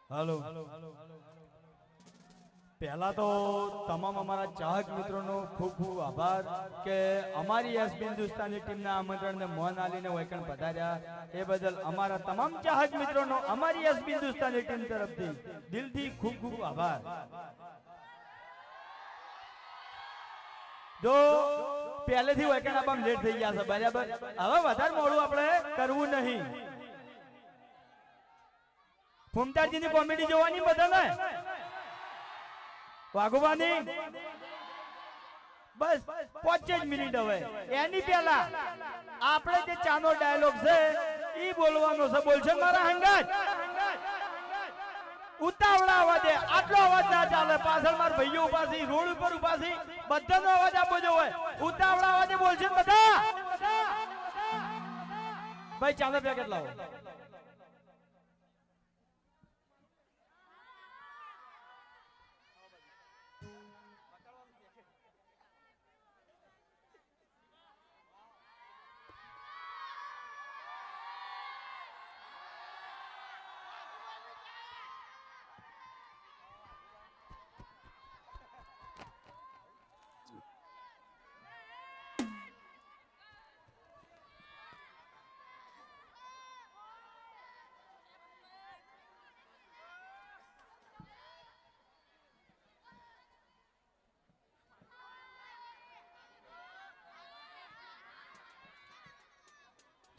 Hello पहला तो तमाम हमारा चाहक मित्रों नो खूब खूब आभार के हमारी एसबी हिंदुस्तानी टीम ना आमंत्रण ने मोहन आली ने वैकण पधार्या ए बदल हमारा तमाम चाहक मित्रों नो हमारी एसबी हिंदुस्तानी टीम तरफ थी दिल थी खूब खूब आभार। जो पहले थी वैकण आप हम लेट थई गया छे बराबर हवे વધારે મોડું આપણે કરવું નહીં। ફૂમતાજી ની કોમેડી જોવાની બધાને વાઘુબાની બસ 5 જ મિનિટ હવે એની પહેલા આપણે જે ચાનો ડાયલોગ છે ઈ બોલવાનો છે બોલશે મારા હંગાત ઉતાવળા અવાજે આટલો અવાજ ના ચાલે પાછળ માર ભાઈઓ ઉભા છે રોડ ઉપર ઉભા છે બધાનો અવાજ આપવો જોઈએ ઉતાવળા અવાજે બોલશે બધા ભાઈ ચાનો પેકેટ લાવો।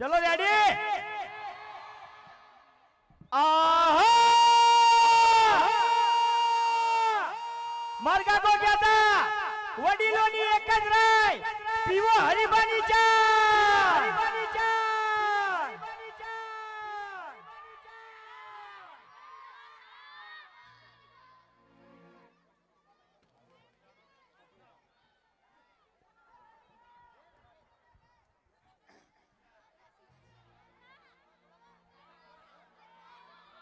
चलो रेडी मार्गा को क्या था वडीलोनी एक ज राय पीवो हरिबानी चा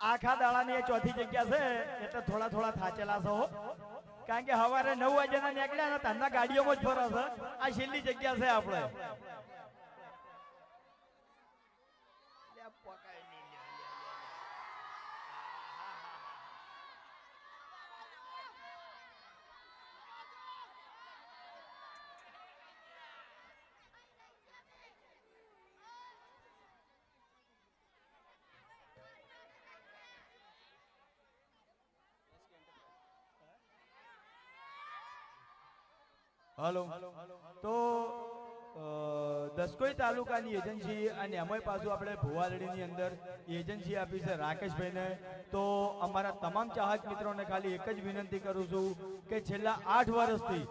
आखा दाळानी ए चौथी जग्या छे એટલે થોડા થોડા થાચેલા છો કારણ કે હવારે 9 વાગ્યાના નીકળ્યા ને તન્ના ગાડીઓમાં જ ફરો છે આ છેલ્લી જગ્યા છે આપણે લે પકાઈ ની हेलो तो दसकोई तालुकानी एजेंसी અને એમાંય પાછું આપણે ભુવાલડીની અંદર એજન્સી આપી છે રાકેશભાઈને તો અમારા તમામ ચાહક મિત્રોને ખાલી એક જ વિનંતી કરું છું કે છેલ્લા 8 વર્ષથી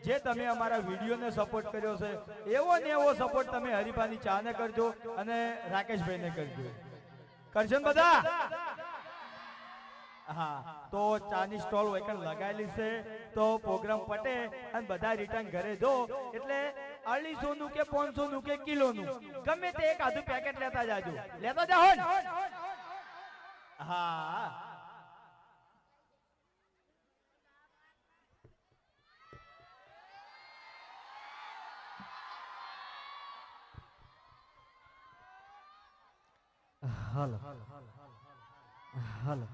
જે તમે અમારા વિડિયોને સપોર્ટ કર્યો છે એવો ને એવો સપોર્ટ તમે હરિભાની ચાને કરજો અને રાકેશભાઈને કરજો કરજો ને બધા। हाँ तो चानी स्टॉल वेकन लगायेली छे तो प्रोग्राम पटे अने बधा रिटर्न घरे दो एटले 250 नु के 500 नु के किलो नु गमे ते एक आधु पैकेट लेता जाजो लेता जाओ ने। हाँ hello hello hello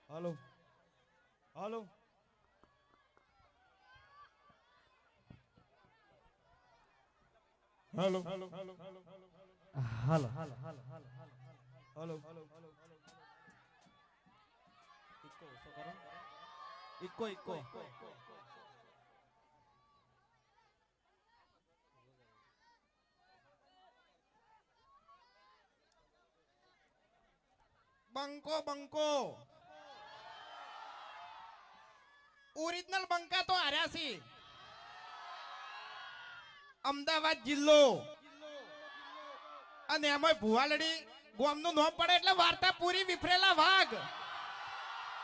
hello hello hello hello hello echo echo બંકો બંકો ઓરિજિનલ બંકા તો હાર્યા છે અમદાવાદ જિલ્લો અને એમાં ભુવાલડી ગામનું નામ પડે એટલે વાર્તા પૂરી વિફરેલા વાઘ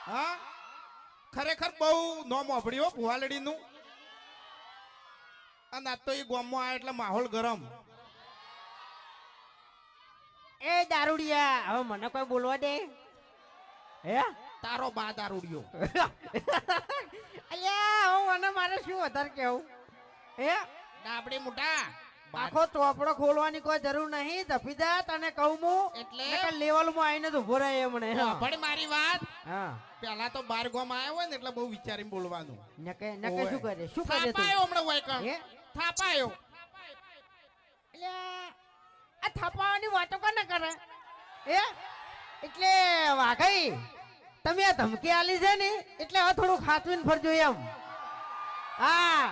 હા ખરેખર બહુ નામ ઓભળ્યો ભુવાલડીનું અને આ તો એ ગામમાં આ એટલે માહોલ ગરમ ए दारूडिया હવે મને કોઈ બોલવા દે હે તારો બા દારૂડિયો. અલ્યા હું અને મારે શું વધારે કેવું હે ડાબડી મોટા. આખો ચોપડો ખોલવાની કોઈ જરૂર નહીં ધફીદા તને કહું હું એટલે? લેવલ માં આવીને તો ઉભો રહે મને પણ મારી વાત હા પેલા તો બાર ગોમ આવ્યો હોય ને એટલે બહુ વિચારીને બોલવાનું. નકે ઓવે. શું કરે તું થાપાયો હમણાં વાયકણ. હે? થાપાયો. અલ્યા આ થાપાવાની વાતો કોને કરે હે એટલે વાઘઈ તમે આ ધમકી આલી છે ને એટલે હવે થોડું ખાતવીને ફરજો એમ હા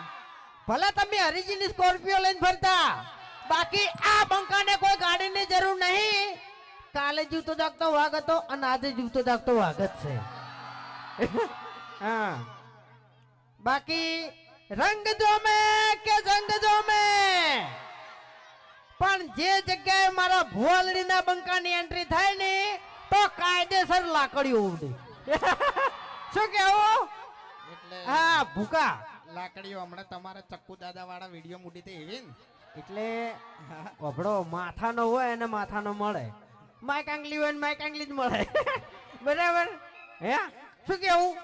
ભલે તમે હરીજીની સ્કોર્પિયો લઈને ફરતા બાકી આ બંકાને કોઈ ગાડીની જરૂર નહીં કાલે જીવતો જાગતો વાઘ હતો અને આજે જીવતો જાગતો વાઘ જ છે હા બાકી રંગ જોમે કે જંગ જોમે પણ જે જગ્યાએ મારા ભુવાલડીના બંકાની એન્ટ્રી થાય ને તો કાયદેસર લાકડીઓ ઉડે શું કેવું એટલે હા ભૂકા લાકડીઓ હમણાં તમારા ચક્કુ દાદા વાળા વિડીયો મૂડી તે એવી ને. એટલે કપડો માથાનો હોય અને માથાનો મળે માઈક આંગલી હોય ને માઈક આંગલી જ મળે બરાબર હે શું કેવું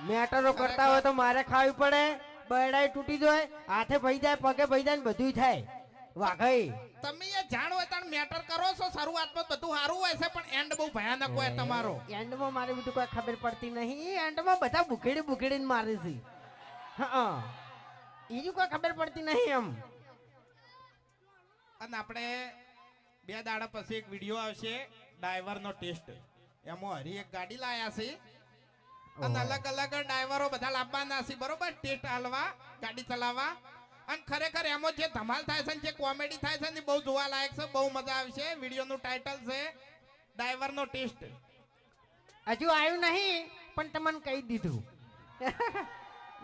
મેટરો કરતા હોય તો મારે ખાવી પડે બરડાઈ તૂટી જાય હાથે ભઈ જાય પગે ભઈ જાય ને બધું થાય વાઘઈ તમે એ જાણ હોય તાણ મેટર કરો છો શરૂઆતમાં બધું સારું હોય છે પણ એન્ડ બહુ ભયાનક હોય તમારો. એન્ડમાં મારે બધું કોઈ ખબર પડતી નહીં એન્ડમાં બધા બુખેડી બુખેડીને મારે છે હા બીજું કોઈ ખબર પડતી નહીં એમ અને આપણે 2 દાડા પછી એક વિડીયો આવશે ડ્રાઈવરનો ટેસ્ટ. એમાં હરી એક ગાડી લાયા છે અને અલગ અલગ ડ્રાઈવરો બધા લાવવાના છે બરોબર ટેસ્ટ હાલવા ગાડી ચલાવવા. અને ખરેખર એમાં જે ધમાલ થાય છે ને જે કોમેડી થાય છે ને બહુ જોવા લાયક છે બહુ મજા આવશે. વિડીયોનું ટાઇટલ છે ડ્રાઈવરનો ટેસ્ટ. હજુ આવ્યું નહીં પણ તમને કહી દીધું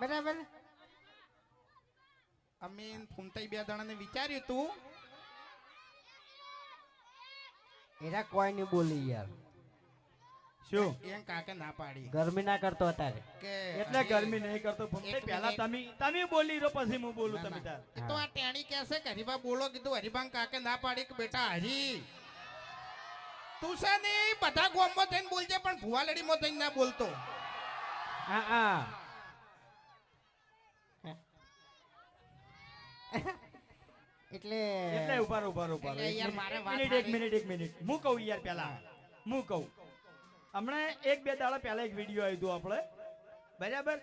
બરાબર અમે ફૂમતાઈ 2 જણાને વિચાર્યું તું એરા કોઈ નહીં બોલી યાર શું એમ કાકે ના પાડી ગરમી ના કરતો અત્યારે કે એટલે ગરમી નહીં કરતો ભૂમતાઈ. એક પહેલા મિનિટ. તમે બોલી રહ્યો પછી હું બોલું ના, તમે ના. તાર એ તો આ ટેણી કહેશે કે હરીબા બોલો કીધું હરીબા કાકે ના પાડી કે બેટા હરી તું છે ને બધા ગોમમાં થઈને બોલજે પણ ભુવાલડીમાં થઈને ના બોલતો. હા હા એટલે એટલે ઉભા ઉભા એટલે યાર મારે વાત એક મારી- મિનિટ હું કહું યાર પહેલા હું કહું હમણાં 1-2 દાડા પહેલા એક વિડીયો આવ્યો હતો આપણે બરાબર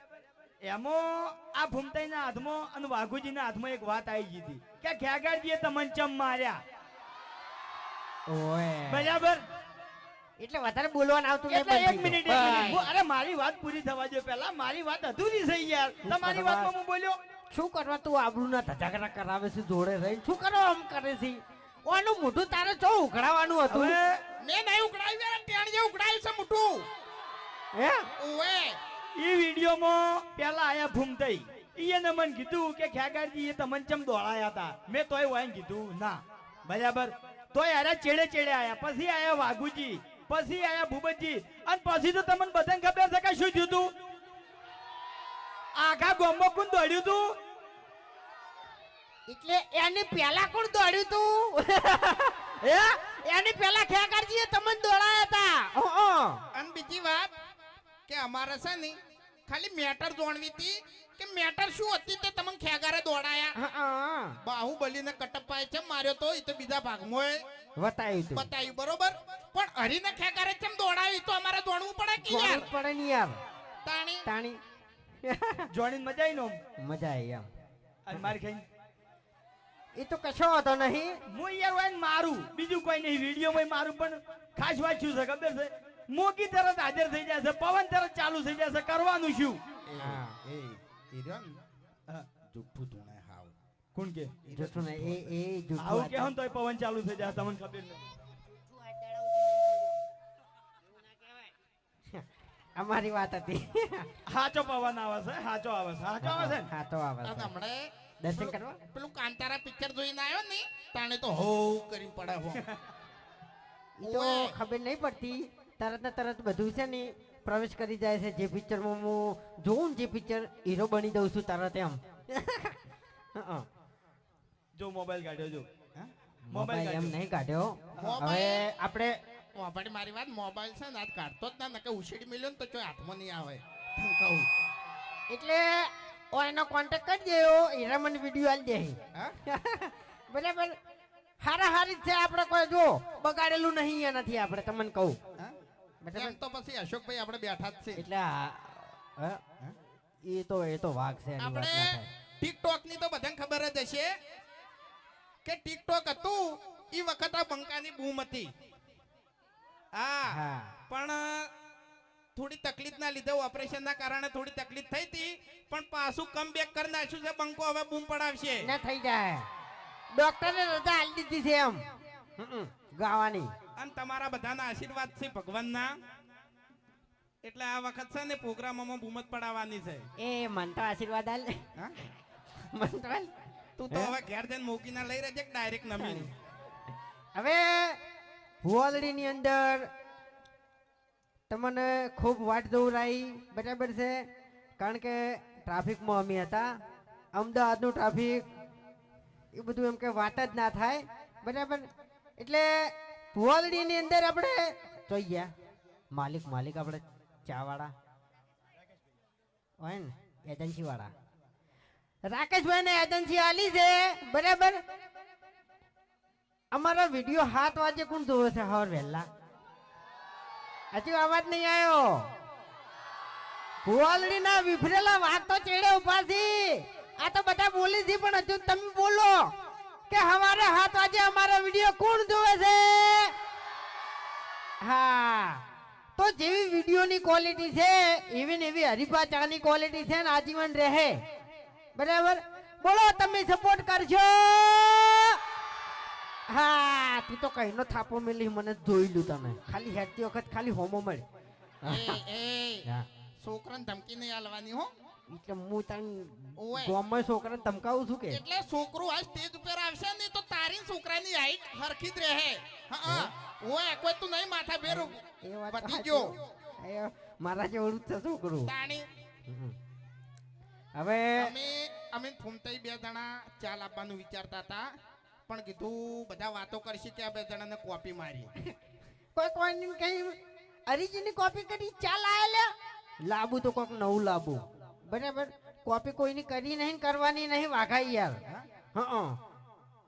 એમાં આ ભૂમતાઈના હાથમાં અને વાઘુજીના હાથમાં એક વાત આવી ગઈ હતી કે ખેગારજીએ તમને ચમ માર્યા ઓય બરાબર એટલે વધારે બોલવાનું આવતું નહીં એટલે બંધ એક થઈ મિનિટ ગયું. અરે મારી વાત પૂરી થવા દો પહેલા મારી વાત અધૂરી થઈ યાર તમારી વાતમાં હું બોલ્યો શું કરવા તું આબરૂના ધજાગરા કરાવે છે જોડે રહીને શું કરવા આમ કરે છે ઓનું મોઢું તારે ચો ઉઘડાવાનું હતું હવે મેં નહીં ઉકળાવ્યું યાર ટેણીએ ઉકળાવ્યું છે મોટું. હે ઓએ ઈ વિડીયોમાં પેલા આયા ભૂમતાઈ ઈને મને કીધું કે ખેગારજી એ તમને ચમ દોડાયા હતા મેં તોય વાઈને કીધું ના બરાબર તોય અરે ચેડે ચેડે આયા પછી આયા વાઘુજી પછી આયા ભૂપતજી અને પછી તો તમને બધાને ખબર છે કે શું થયું તું આખા ગામમાં કોણ દોડ્યું તું એટલે એની પહેલા કોણ દોડ્યું તું હે એની પહેલા ખેગારજીએ તમને દોડાયા હતા અને બીજી વાત કે અમારે છે ને ખાલી મેટર જોણવી હતી કે મેટર શું હતી તે તમને ખેગારે દોડાયા. બાહુબલીને કટપ્પાએ ચમ માર્યો તો એ તો બીજા ભાગમાં બતાવ્યું તું બતાવ્યું બરોબર પણ હરીને ખેગારે ચમ દોડાવી તો અમારે દોડવું પડે કે યાર દોડવું પડે ને યાર તાણી તાણી જોડીને મજા આવી નો મજા આવી એમ અને મારી ખાઈ એ તો કશો હતો નહીં હું યાર વાઈને મારું બીજું કોઈ નહીં વિડીયોમાં મારું પણ ખાસ વાત શું છે ખબર છે મોગી તરત હાજર થઈ જાય છે પવન તરત ચાલુ થઈ જાય છે કરવાનું શું હા. એ રહ્યો ને જુઠ્ઠું ધૂણે હાવ કોણ કે જૂઠું ને એ જૂઠું આવું વાત. કે હમ તોય પવન ચાલુ થઈ જાય તમને ખબર નહીં અમારી વાત હતી હાચો પવન આવે છે હાચો આવે છે હાચો આવે છે ને? હા તો આવે અને છે. હમણે દર્શન કરવા પેલું કાંતારા પિક્ચર જોઈને આવ્યો ને તાણે તો હો કરીને પડે હો ઈ તો ખબર નહીં પડતી તરત ને તરત બધું છે ને પ્રવેશ કરી જાય છે જે પિક્ચરમાં હું જોઉં ને જે પિક્ચર હીરો બની દઉં છું તરત એમ હં. જો મોબાઈલ કાઢ્યો જો મોબાઈલ એમ નહીં કાઢ્યો મોબાઈલ? હવે આપણે મોબાઈલ મારી વાત મોબાઈલ છે ને આજ કાઢતો જ ના નકે ઉછેડી મેલ્યો ને તો ચોય હાથમાં નહીં આવે તને કહું એટલે ઓ એનો કોન્ટેક્ટ કરી દેયો હીરા મને વિડીયો આલી દે હા બરાબર હારા હારી જ છે આપણે કોઈ જો બગાડેલું નહીં એનાથી આપણે તમને કહું હા? બરાબર એમ તો પછી અશોકભાઈ આપણે બેઠા જ છે એટલે એ તો વાઘ છે એની વાત આપણે ના થાય. ટિકટોક ની તો બધાને ખબર જ હશે કે ટિકટોક હતું એ વખત આ બંકાની બૂમ હતી હા હા પણ થોડી તકલીફ ના લીધે ઓપરેશન ના કારણે થોડી તકલીફ થઈ હતી પણ પાછું કમ બેક કરી નાખ્યું છે બંકો હવે બૂમ પડાવશે ના થઈ જાય ડોક્ટરે રજા આલી દીધી છે એમ ગાવાની અને તમારા બધાના આશીર્વાદ છે ભગવાનના એટલે આ વખત છે ને પ્રોગ્રામમાં બૂમ જ પડાવવાની છે એ મન તો આશીર્વાદ આલ હા મન તો આલ. તું તો હવે ઘેર જઈને મૂકીને લઈ રહેજે ડાયરેક્ટ નમી હવે ભુવાલડીની અંદર તમને ખૂબ વાટ દોરાઈ બરાબર છે કારણ કે ટ્રાફિકમાં અમે હતા અમદાવાદનું ટ્રાફિક એ બધું એમ કે વાત જ ના થાય બરાબર એટલે ભુવાલડીની અંદર આપણે જોઈ ગયા માલિક આપણે ચાવાળા હોય ને એજન્સી વાળા રાકેશભાઈ ને એજન્સી આલી છે બરાબર અમારો વિડિયો 7 વાગે કોણ જોવે છે હવાર વહેલા હજી અવાજ નહીં આવ્યો ભુવાલડી ના વિફરેલા વાત તો ચેડે ઉભા છે આ તો બધા બોલી છે પણ હજુ તમે બોલો કે હવારે 7 વાગે અમારો વિડિયો કોણ જોવે છે હા તો જેવી વિડિયોની ક્વોલિટી છે એવી ને એવી હરીફા ચાની ક્વોલિટી છે ને આજીવન રહે બરાબર બોલો તમે સપોર્ટ કરજો હા તું તો કહીનો થાપો મેલી મને જોઈ લ્યું તમે ખાલી હેડતી વખત ખાલી હોમો મળે હા. છોકરાને ધમકી નહીં આલવાની હો એટલે હું તને ઓય. ગામમાં છોકરાને ધમકાવું છું કે એટલે છોકરું આ સ્ટેજ ઉપર આવશે ને તો તારી છોકરાની હાઈટ હરખી જ રહે હા ઓય કોઈ તું નહીં માથા ફેરું એ વાત પતી સાચી. ગયો એ મારા જેવડું જ છે છોકરું તાણી હવે અમે ફૂમતાઈ બે જણા ચાલ આપવાનું વિચારતા હતા પણ કીધું બધા વાતો કરશે કે આ બે જણાને કોપી મારી કોઈ કોઈની કઈ અરીજીની કોપી કરી ચાલ આયેલા લાબુ તો કોક નવું લાબુ બરાબર કોપી કોઈની કરી નહીં કરવાની નહીં વાઘાઈ યાર હા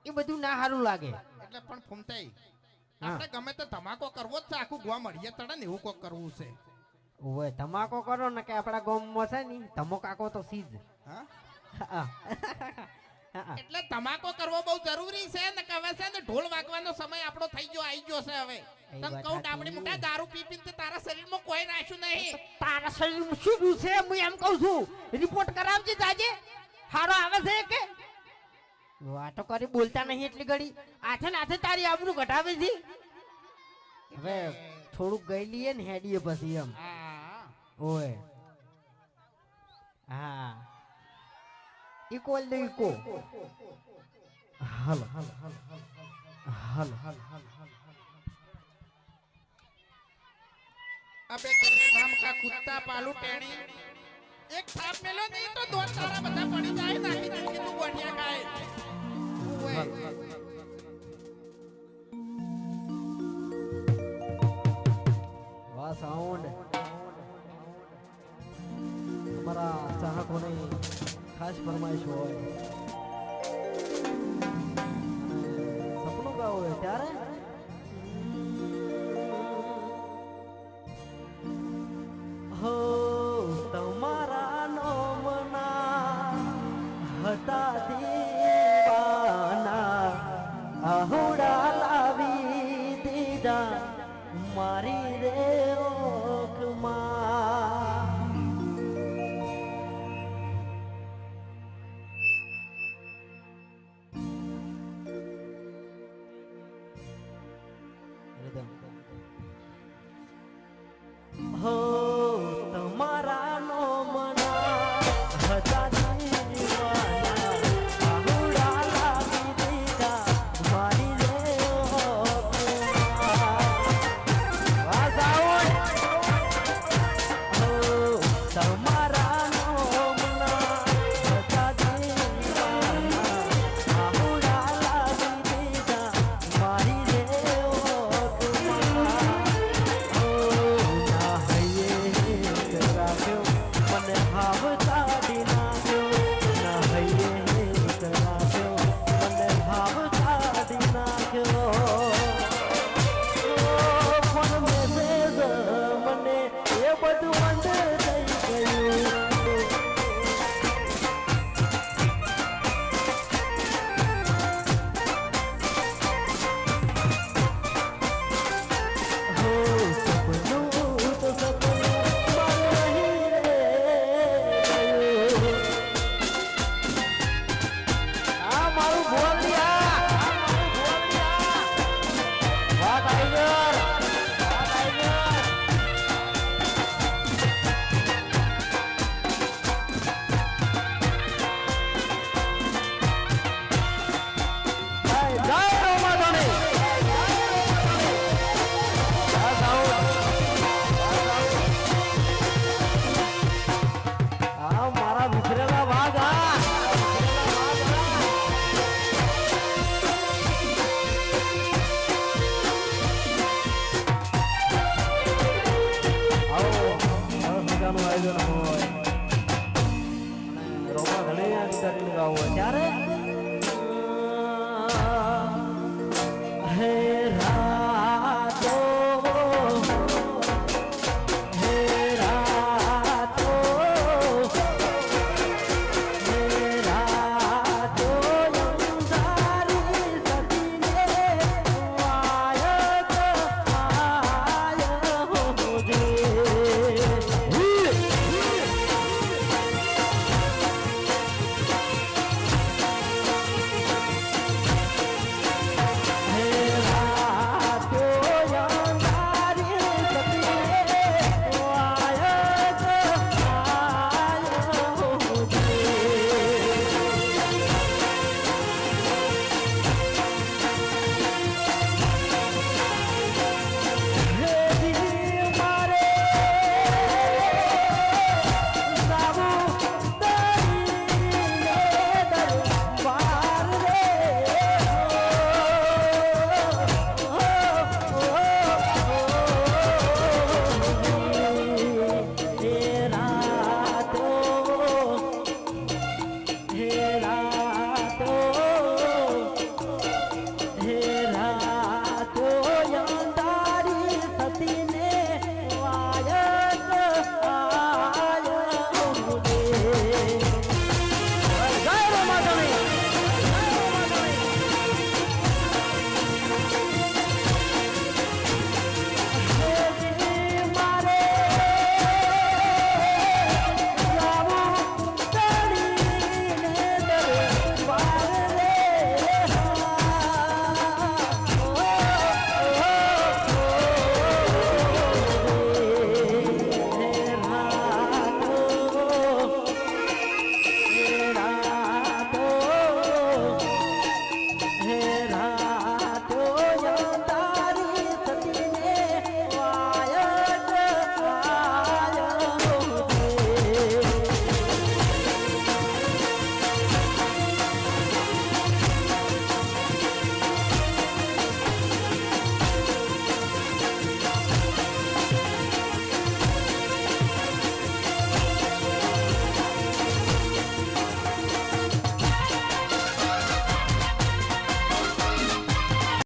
એ બધું ના સારું લાગે એટલે પણ ફૂમતાઈ હા. આપણે ગમે તો ધમાકો કરવો જ છે આખું ગોવા મળીએ તડે ને એવું કોક કરવું છે ઓય તમાકો કરો ને કે આપણા ગામમાં છે ને ધમકાકો તો સીજ હા હા. એટલે ધમાકો કરવો બહુ જરૂરી છે ને કે હવે છે ને ઢોલ વાગવાનો સમય આપણો થઈ ગયો આવી ગયો છે હવે તને વાત કહું સાચી. ડાબડી મોટા દારૂ પી પીને તે તારા શરીરમાં કોઈ રાખ્યું નહીં તારા શરીરમાં શું થયું છે હું એમ કહું છું રિપોર્ટ કરાવજે જાજે હારો આવે છે કે વાતો કરી બોલતા નહીં એટલી ઘડી આથે ને આથે તારી આબરૂ ઘટાવે છે હવે થોડુંક ગઈ લઈએ ને હેડીએ પછી એમ હા ઓય હા ઇકો દે ઇકો હાલો હાલો અબે તેરે નામ કા કુત્તા પાલુ ટેણી એક થાપ મેલો નહીં તો દો તારા બધા પડી જાય નાખી નાખી તું ગોઠિયા ખાય ઓય વાહ સાઉન્ડ અમારા ચાહકોની ખાસ ફરમાઈશ હોય સપનું ગાવું હોય ત્યારે હો તમારા નોમના હતા દીવાના આહુડા લાવી દીધા મારી રે ઓખમાં હો તમારા નોમના હતા દીવાના આહુડા લાવી દીધા મારી રે તમારા નોમના હતા દીવાના આહુડા લાવી દીધા મારી રે ઓખમાં આયોજન હોય